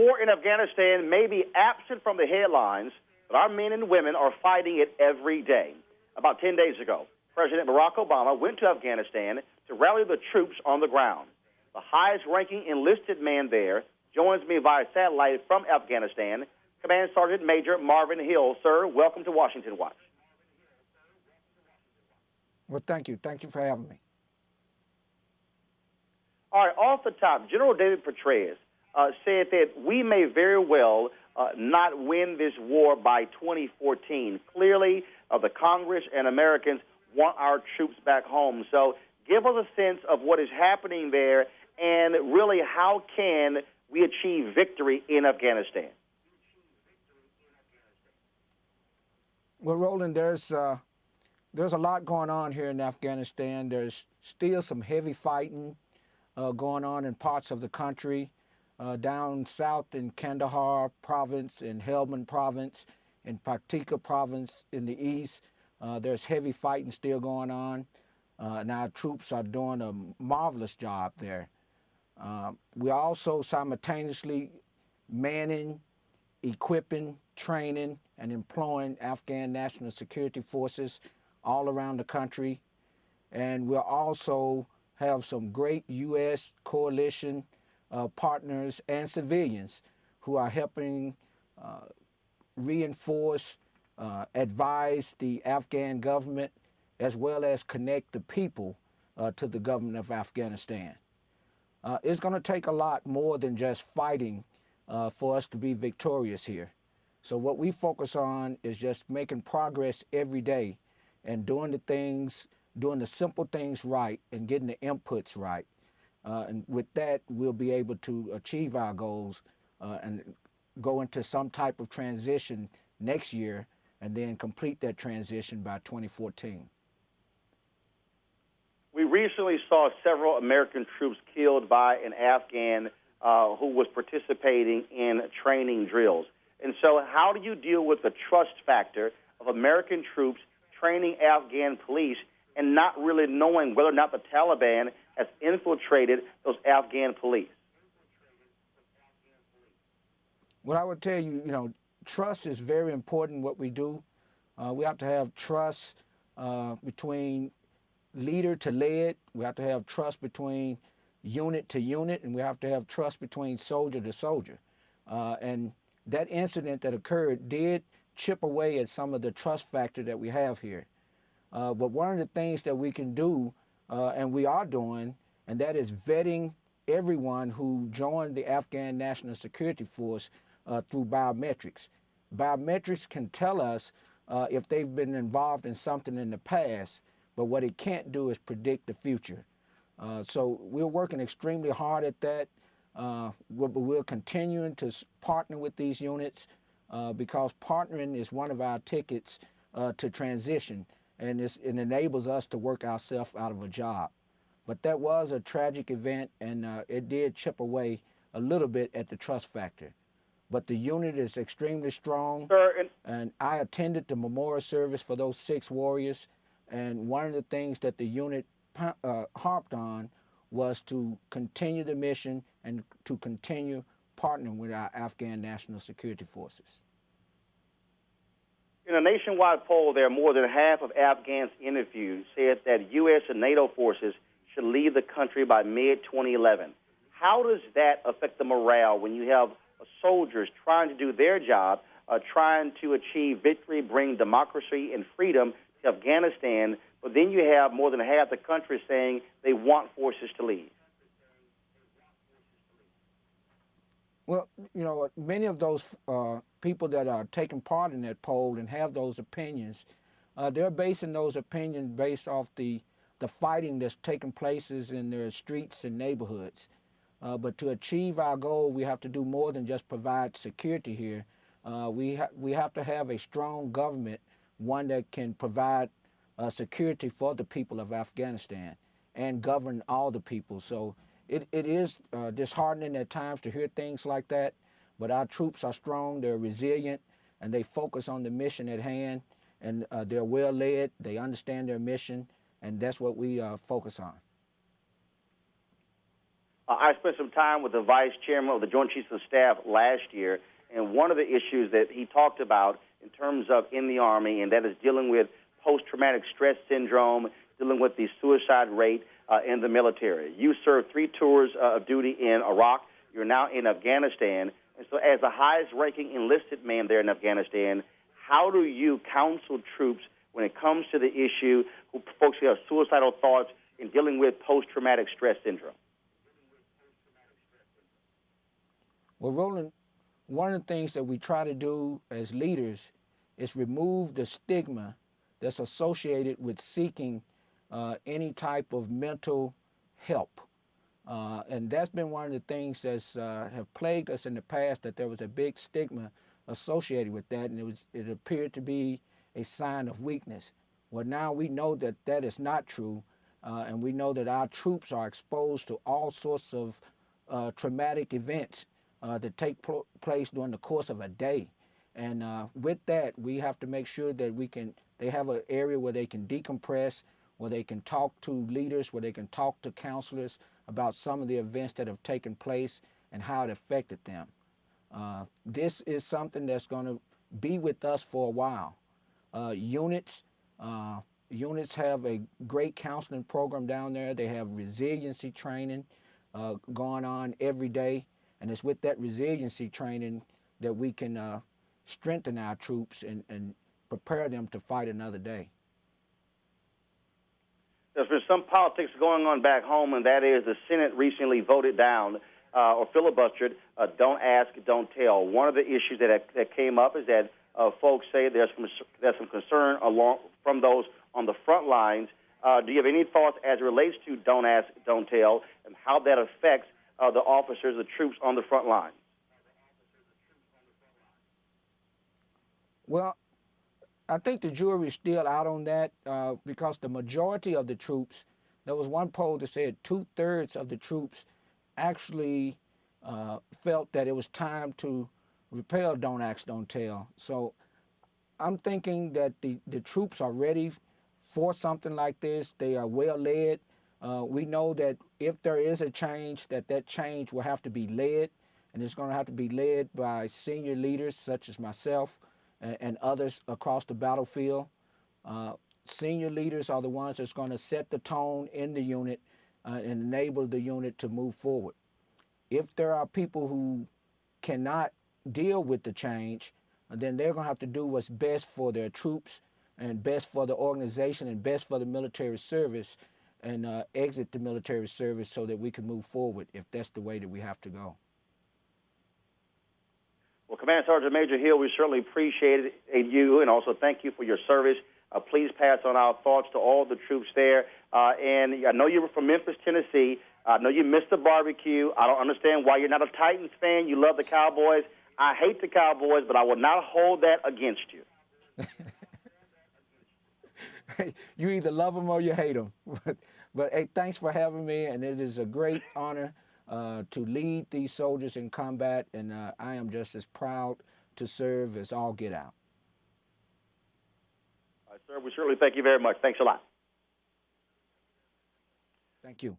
war in Afghanistan may be absent from the headlines, but our men and women are fighting it every day. About 10 days ago, President Barack Obama went to Afghanistan to rally the troops on the ground. The highest-ranking enlisted man there joins me via satellite from Afghanistan, Command Sergeant Major Marvin Hill. Sir, welcome to Washington Watch. Well, thank you. Thank you for having me. All right, off the top, General David Petraeus said that we may very well not win this war by 2014. Clearly, the Congress and Americans want our troops back home. So give us a sense of what is happening there and really how can we achieve victory in Afghanistan. Well, Roland, there's a lot going on here in Afghanistan. There's still some heavy fighting going on in parts of the country. Down south in Kandahar province, in Helmand province, in Paktika province in the east, there's heavy fighting still going on. And our troops are doing a marvelous job there. We're also simultaneously manning, equipping, training, and employing Afghan national security forces all around the country. And we'll also have some great U.S. coalition partners and civilians who are helping reinforce, advise the Afghan government, as well as connect the people to the government of Afghanistan. It's going to take a lot more than just fighting for us to be victorious here. So what we focus on is just making progress every day and doing the simple things right and getting the inputs right. And with that, we'll be able to achieve our goals and go into some type of transition next year and then complete that transition by 2014. We recently saw several American troops killed by an Afghan who was participating in training drills. And so how do you deal with the trust factor of American troops training Afghan police and not really knowing whether or not the Taliban has infiltrated those Afghan police? Well, I would tell you, trust is very important what we do. We have to have trust between leader to led. We have to have trust between unit to unit, and we have to have trust between soldier to soldier. And that incident that occurred did chip away at some of the trust factor that we have here. But one of the things that we can do, and we are doing, and that is vetting everyone who joined the Afghan National Security Force through biometrics. Biometrics can tell us if they've been involved in something in the past, but what it can't do is predict the future. So we're working extremely hard at that. We're continuing to partner with these units because partnering is one of our tickets to transition, and it enables us to work ourselves out of a job. But that was a tragic event, and it did chip away a little bit at the trust factor. But the unit is extremely strong, and I attended the memorial service for those 6 warriors, and one of the things that the unit harped on was to continue the mission and to continue partnering with our Afghan National Security Forces. In a nationwide poll, there are more than half of Afghans interviewed said that U.S. and NATO forces should leave the country by mid-2011. How does that affect the morale when you have soldiers trying to do their job, trying to achieve victory, bring democracy and freedom to Afghanistan, but then you have more than half the country saying they want forces to leave? Well, many of those people that are taking part in that poll and have those opinions, they're basing those opinions based off the fighting that's taking places in their streets and neighborhoods. But to achieve our goal, we have to do more than just provide security here. We have to have a strong government, one that can provide security for the people of Afghanistan and govern all the people. So it is disheartening at times to hear things like that, but our troops are strong, they're resilient, and they focus on the mission at hand, and they're well led, they understand their mission, and that's what we focus on. I spent some time with the vice chairman of the Joint Chiefs of Staff last year, and one of the issues that he talked about in terms of in the Army, and that is dealing with post-traumatic stress syndrome, dealing with the suicide rate in the military. You served 3 tours of duty in Iraq. You're now in Afghanistan. And so as the highest-ranking enlisted man there in Afghanistan, how do you counsel troops when it comes to the issue of folks who have suicidal thoughts in dealing with post-traumatic stress syndrome? Well, Roland, one of the things that we try to do as leaders is remove the stigma that's associated with seeking any type of mental help. And that's been one of the things that's have plagued us in the past, that there was a big stigma associated with that, and it appeared to be a sign of weakness. Well, now we know that that is not true, and we know that our troops are exposed to all sorts of traumatic events that take place during the course of a day. And with that, we have to make sure that they have an area where they can decompress, where they can talk to leaders, where they can talk to counselors about some of the events that have taken place and how it affected them. This is something that's going to be with us for a while. Units have a great counseling program down there. They have resiliency training going on every day. And it's with that resiliency training that we can strengthen our troops and prepare them to fight another day. There's been some politics going on back home, and that is the Senate recently voted down or filibustered don't ask, don't tell. One of the issues that came up is that folks say there's some concern from those on the front lines. Do you have any thoughts as it relates to don't ask, don't tell, and how that affects the officers, the troops on the front line? Well, I think the jury is still out on that because the majority of the troops, there was one poll that said 2/3 of the troops actually felt that it was time to repeal Don't Ask, Don't Tell. So I'm thinking that the troops are ready for something like this. They are well led. We know that if there is a change, that change will have to be led, and it's going to have to be led by senior leaders such as myself and others across the battlefield. Senior leaders are the ones that's going to set the tone in the unit and enable the unit to move forward. If there are people who cannot deal with the change, then they're going to have to do what's best for their troops and best for the organization and best for the military service and exit the military service so that we can move forward if that's the way that we have to go. Well, Command Sergeant Major Hill, we certainly appreciate you and also thank you for your service. Please pass on our thoughts to all the troops there. And I know you were from Memphis, Tennessee. I know you missed the barbecue. I don't understand why you're not a Titans fan. You love the Cowboys. I hate the Cowboys, but I will not hold that against you. You either love them or you hate them. But hey, thanks for having me, and it is a great honor to lead these soldiers in combat, and I am just as proud to serve as all get out. All right, sir, we certainly thank you very much. Thanks a lot. Thank you.